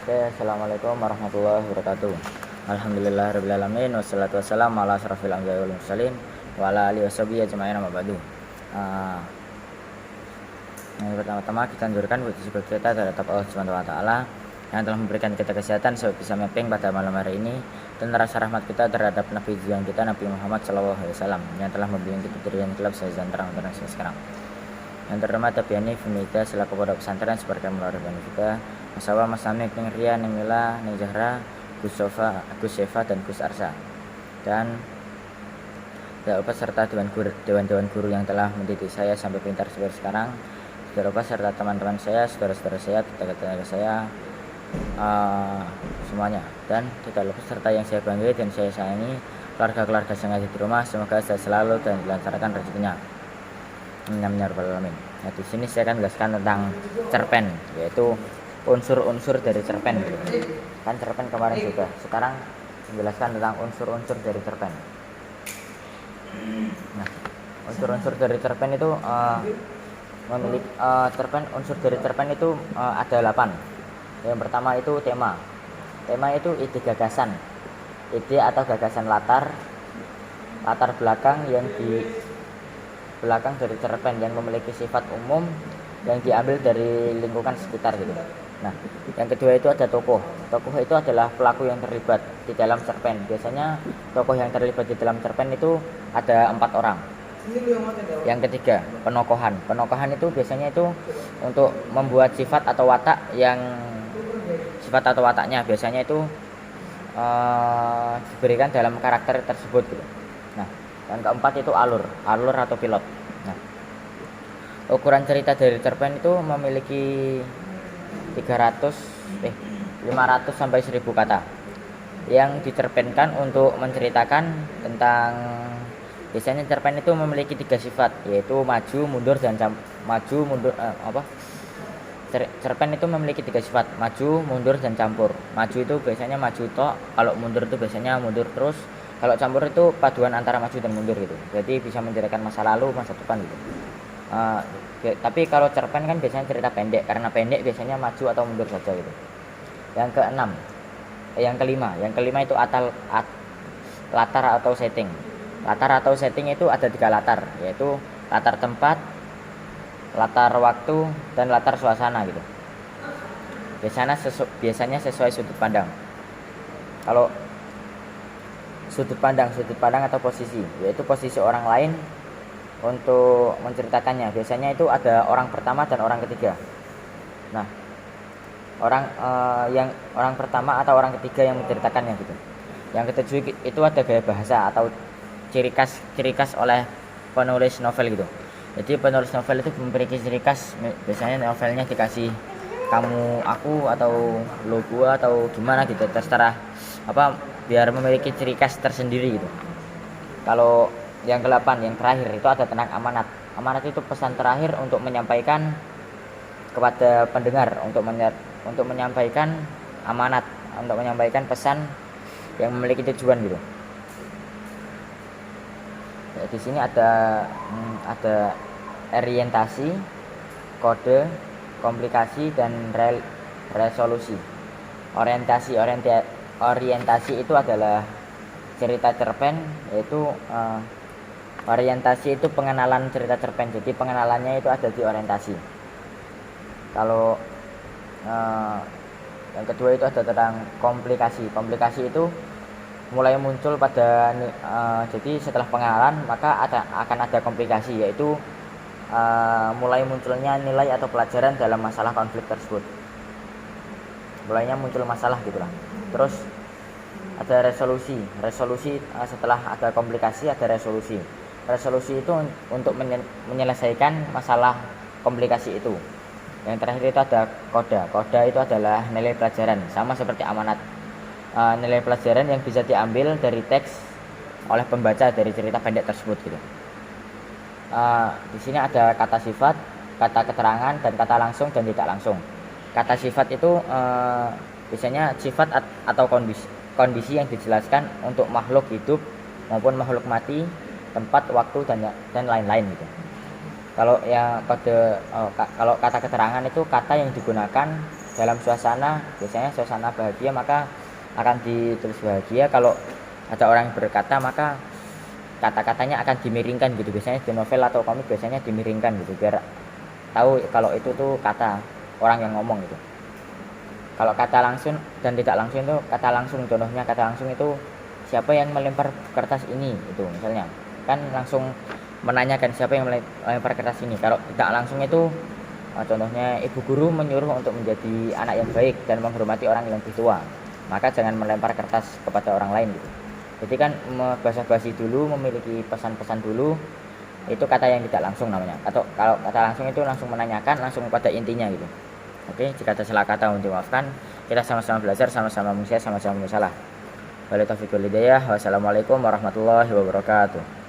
Oke, assalamualaikum warahmatullahi wabarakatuh. Alhamdulillahirrahmanirrahim. Wassalatu wassalamu ala asrafil anbiya'i wal mursalin wa ala alihi washabihi ajma'in amma ba'du. Ah, yang pertama-tama kita anjurkan puji syukur kita terhadap Allah Subhanahu wa taala yang telah memberikan kita kesehatan supaya bisa mapping pada malam hari ini, dan rasa rahmat kita terhadap Nabi Juang kita Nabi Muhammad SAW yang telah membimbing kita dari yang gelap sampai terang dan sekarang. Yang terhormat Tapi Hanif Femida selaku pondok pesantren seperti melalui juga Masawa Mas Amik Ning Ria Ning Mila Ning Zahra Gus Sofa Gus Seva dan Gus Arsa, dan tidak lupa serta dewan guru yang telah mendidik saya sampai pintar seperti sekarang. Tidak lupa serta teman-teman saya, saudara-saudara saya, tetangga-tetangga saya, semuanya, dan tidak lupa serta yang saya banggakan dan saya sayangi keluarga-keluarga yang ada di rumah. Semoga sehat selalu dan dilancarkan rezekinya. Amin ya rabbal alamin. Nah, di sini saya akan menjelaskan tentang cerpen, yaitu unsur-unsur dari cerpen. Kan cerpen kemarin juga. Sekarang menjelaskan tentang unsur-unsur dari cerpen. Nah, unsur-unsur dari cerpen itu memiliki unsur dari cerpen itu ada 8. Yang pertama itu tema. Tema itu ide gagasan. Ide atau gagasan latar belakang yang di belakang dari cerpen yang memiliki sifat umum yang diambil dari lingkungan sekitar gitu. Nah, yang kedua itu ada tokoh. Tokoh itu adalah pelaku yang terlibat di dalam cerpen. Biasanya tokoh yang terlibat di dalam cerpen itu ada 4 orang. Yang ketiga, penokohan. Penokohan itu biasanya itu untuk membuat sifat atau wataknya biasanya itu diberikan dalam karakter tersebut gitu. Nah, yang keempat itu alur atau pilot. Nah, ukuran cerita dari cerpen itu memiliki 500 sampai 1000 kata yang dicerpenkan untuk menceritakan tentang. Biasanya cerpen itu memiliki 3 sifat, yaitu maju, mundur, dan cerpen itu memiliki 3 sifat, maju, mundur, dan campur. Maju itu biasanya maju tok, kalau mundur itu biasanya mundur terus, kalau campur itu paduan antara maju dan mundur gitu. Jadi bisa menceritakan masa lalu, masa depan gitu. Tapi kalau cerpen kan biasanya cerita pendek, karena pendek biasanya maju atau mundur saja gitu. Yang kelima itu latar atau setting. Latar atau setting itu ada 3 latar, yaitu latar tempat, latar waktu, dan latar suasana gitu. Biasanya sesuai sudut pandang. Kalau sudut pandang atau posisi, yaitu posisi orang lain untuk menceritakannya. Biasanya itu ada orang pertama dan orang ketiga. Nah, orang pertama atau orang ketiga yang menceritakannya gitu. Yang ketujuh itu ada gaya bahasa atau ciri khas oleh penulis novel gitu. Jadi penulis novel itu memiliki ciri khas. Biasanya novelnya dikasih kamu, aku, atau lo, gua, atau gimana gitu, terserah biar memiliki ciri khas tersendiri gitu. Kalau yang ke-8 yang terakhir itu ada tentang amanat. Amanat itu pesan terakhir untuk menyampaikan kepada pendengar, untuk menyampaikan amanat, untuk menyampaikan pesan yang memiliki tujuan gitu. Ya, di sini ada orientasi, kode, komplikasi, dan resolusi. Orientasi itu adalah cerita cerpen, yaitu orientasi itu pengenalan cerita cerpen. Jadi pengenalannya itu ada di orientasi. Kalau yang kedua itu ada tentang komplikasi. Komplikasi itu mulai muncul pada jadi setelah pengenalan maka akan ada komplikasi, yaitu mulai munculnya nilai atau pelajaran dalam masalah konflik tersebut. Mulainya muncul masalah gitulah. Terus ada resolusi setelah ada komplikasi ada resolusi itu untuk menyelesaikan masalah komplikasi itu. Yang terakhir itu ada koda itu adalah nilai pelajaran, sama seperti amanat. Nilai pelajaran yang bisa diambil dari teks oleh pembaca dari cerita pendek tersebut gitu. Di sini ada kata sifat, kata keterangan, dan kata langsung dan tidak langsung. Kata sifat itu biasanya sifat atau kondisi yang dijelaskan untuk makhluk hidup maupun makhluk mati, tempat, waktu, dan lain-lain gitu. Kalau kata keterangan itu kata yang digunakan dalam suasana, biasanya suasana bahagia maka akan ditulis bahagia. Kalau ada orang yang berkata maka kata-katanya akan dimiringkan gitu. Biasanya di novel atau komik biasanya dimiringkan gitu biar tahu kalau itu tuh kata orang yang ngomong gitu. Kalau kata langsung dan tidak langsung itu, kata langsung contohnya, kata langsung itu siapa yang melempar kertas ini, itu misalnya kan langsung menanyakan siapa yang melempar kertas ini. Kalau tidak langsung itu contohnya ibu guru menyuruh untuk menjadi anak yang baik dan menghormati orang yang lebih tua, maka jangan melempar kertas kepada orang lain gitu. Jadi kan basa-basi dulu, memiliki pesan-pesan dulu, itu kata yang tidak langsung namanya. Atau kalau kata langsung itu langsung menanyakan langsung pada intinya gitu. Oke, jika ada salah kata mohon dimaafkan. Kita sama-sama belajar, sama-sama mengusaha, sama-sama mensalah. Wabillahi taufiq wal hidayah. Wassalamualaikum warahmatullahi wabarakatuh.